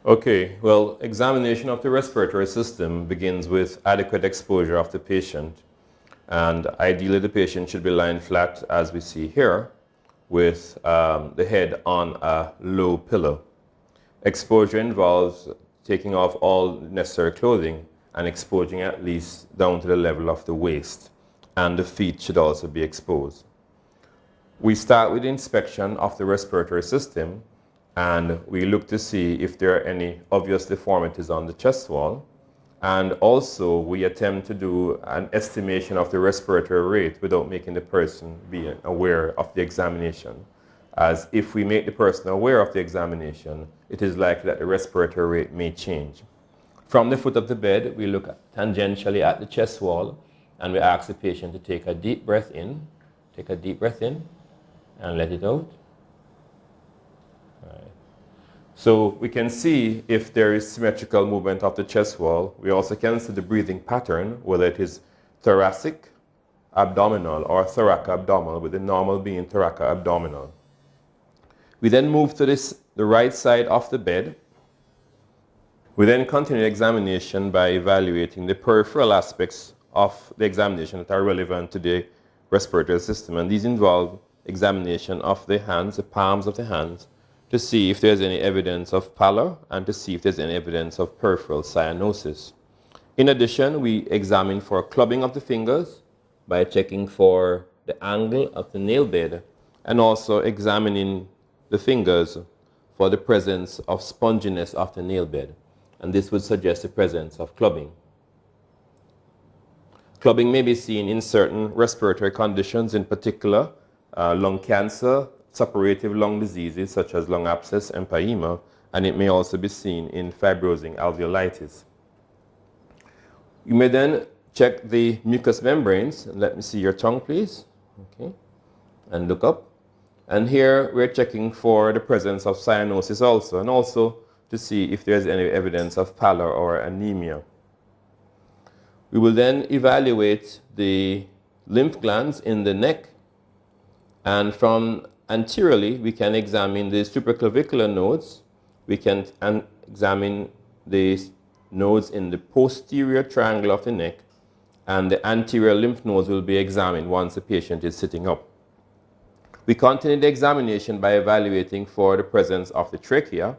Okay, well, examination of the respiratory system begins with adequate exposure of the patient. And ideally, the patient should be lying flat, as we see here, with the head on a low pillow. Exposure involves taking off all necessary clothing and exposing at least down to the level of the waist. And the feet should also be exposed. We start with inspection of the respiratory system, and we look to see if there are any obvious deformities on the chest wall. And also, we attempt to do an estimation of the respiratory rate without making the person be aware of the examination. As if we make the person aware of the examination, it is likely that the respiratory rate may change. From the foot of the bed, we look tangentially at the chest wall, and we ask the patient to take a deep breath in. Take a deep breath in and let it out. Right. So we can see if there is symmetrical movement of the chest wall. We also can see the breathing pattern, whether it is thoracic, abdominal, or thoraco-abdominal, with the normal being thoraco-abdominal. We then move to the right side of the bed. We then continue the examination by evaluating the peripheral aspects of the examination that are relevant to the respiratory system, and these involve examination of the hands, the palms of the hands, to see if there's any evidence of pallor and to see if there's any evidence of peripheral cyanosis. In addition, we examine for clubbing of the fingers by checking for the angle of the nail bed and also examining the fingers for the presence of sponginess of the nail bed, and this would suggest the presence of clubbing. Clubbing may be seen in certain respiratory conditions, in particular lung cancer, suppurative lung diseases such as lung abscess, empyema, and it may also be seen in fibrosing alveolitis. You may then check the mucous membranes. Let me see your tongue, please. Okay, and look up. And here we're checking for the presence of cyanosis also, and also to see if there's any evidence of pallor or anemia. We will then evaluate the lymph glands in the neck, and from anteriorly we can examine the supraclavicular nodes. We can examine the nodes in the posterior triangle of the neck, and the anterior lymph nodes will be examined once the patient is sitting up. We continue the examination by evaluating for the presence of the trachea,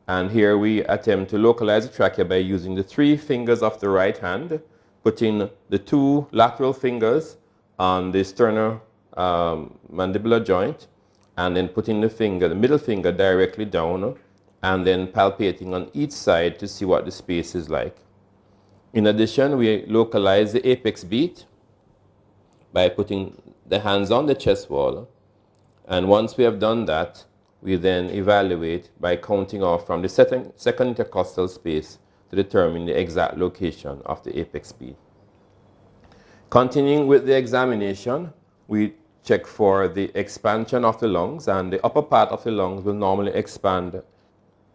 and here we attempt to localize the trachea by using the 3 fingers of the right hand, putting the 2 lateral fingers on the sternal-mandibular joint, and then putting the middle finger directly down, and then palpating on each side to see what the space is like. In addition, we localize the apex beat by putting the hands on the chest wall, and once we have done that, we then evaluate by counting off from the second intercostal space to determine the exact location of the apex beat. Continuing with the examination, we check for the expansion of the lungs, and the upper part of the lungs will normally expand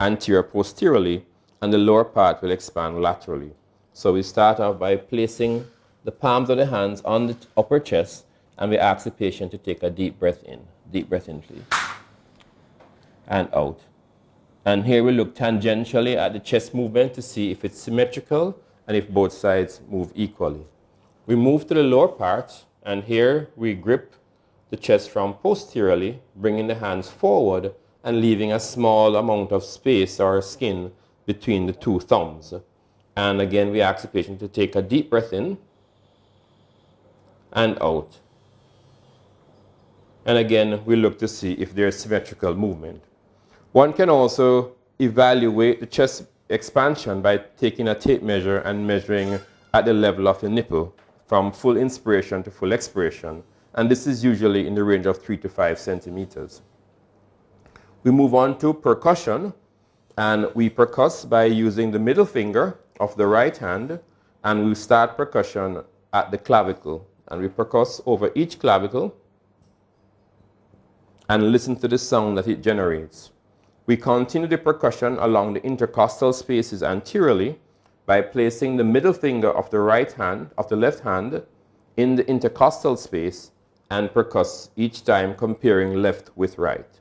anterior posteriorly, and the lower part will expand laterally. So we start off by placing the palms of the hands on the upper chest, and we ask the patient to take a deep breath in. Deep breath in, please. And out. And here we look tangentially at the chest movement to see if it's symmetrical and if both sides move equally. We move to the lower part, and here we grip the chest from posteriorly, bringing the hands forward and leaving a small amount of space or skin between the 2 thumbs. And again, we ask the patient to take a deep breath in and out. And again, we look to see if there is symmetrical movement. One can also evaluate the chest expansion by taking a tape measure and measuring at the level of the nipple from full inspiration to full expiration. And this is usually in the range of 3 to 5 centimeters. We move on to percussion, and we percuss by using the middle finger of the right hand, and we start percussion at the clavicle. And we percuss over each clavicle and listen to the sound that it generates. We continue the percussion along the intercostal spaces anteriorly by placing the middle finger of the left hand in the intercostal space and percuss each time comparing left with right.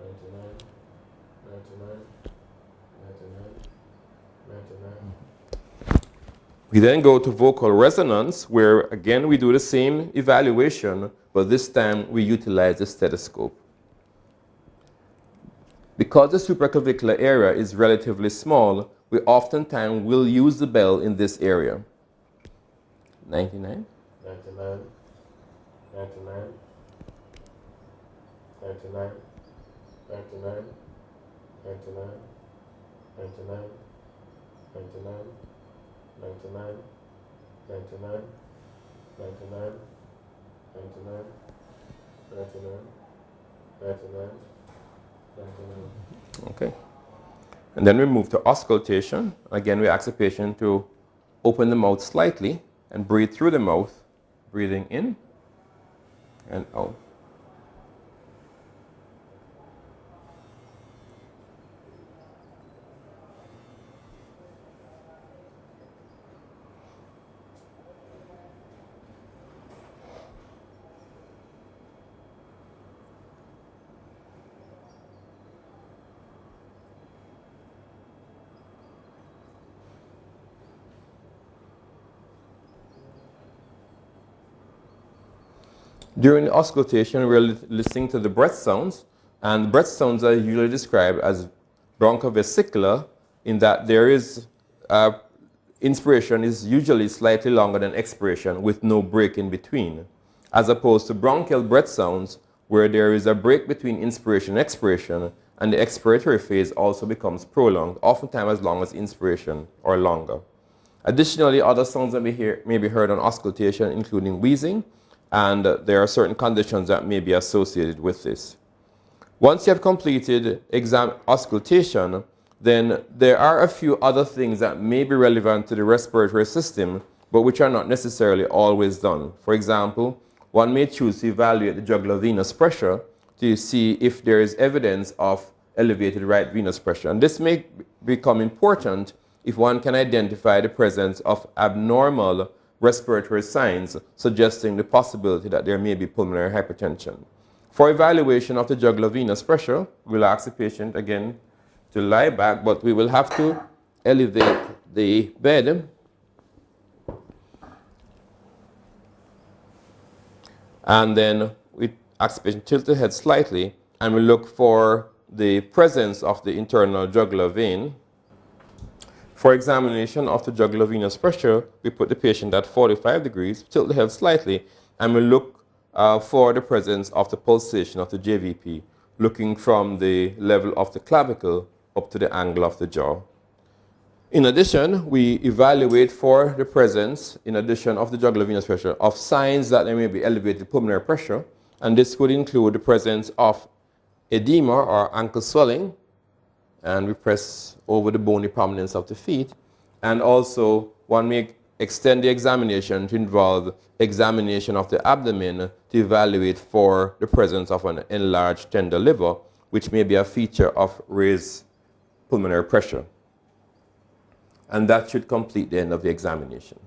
99, 99, 99, 99. We then go to vocal resonance, where again we do the same evaluation, but this time we utilize the stethoscope. Because the supraclavicular area is relatively small, we oftentimes will use the bell in this area. 99, 99, 99, 99, 99, 99, 99, 99, 99, 99, 99, 99, 99, 99, 99. Okay. And then we move to auscultation. Again, we ask the patient to open the mouth slightly and breathe through the mouth, breathing in and out. During the auscultation, we're listening to the breath sounds, and breath sounds are usually described as bronchovesicular in that there is inspiration is usually slightly longer than expiration with no break in between, as opposed to bronchial breath sounds where there is a break between inspiration and expiration, and the expiratory phase also becomes prolonged, oftentimes as long as inspiration or longer. Additionally, other sounds that may be heard on auscultation, including wheezing, and there are certain conditions that may be associated with this. Once you have completed auscultation, then there are a few other things that may be relevant to the respiratory system, but which are not necessarily always done. For example, one may choose to evaluate the jugular venous pressure to see if there is evidence of elevated right venous pressure. And this may become important if one can identify the presence of abnormal respiratory signs suggesting the possibility that there may be pulmonary hypertension. For evaluation of the jugular venous pressure, we'll ask the patient again to lie back, but we will have to elevate the bed. And then we ask the patient to tilt the head slightly, and we look for the presence of the internal jugular vein. For examination of the jugular venous pressure, we put the patient at 45 degrees, tilt the head slightly, and we look for the presence of the pulsation of the JVP, looking from the level of the clavicle up to the angle of the jaw. In addition, we evaluate for the presence, in addition of the jugular venous pressure, of signs that there may be elevated pulmonary pressure, and this could include the presence of edema or ankle swelling, and we press over the bony prominence of the feet. And also, one may extend the examination to involve examination of the abdomen to evaluate for the presence of an enlarged tender liver, which may be a feature of raised pulmonary pressure. And that should complete the end of the examination.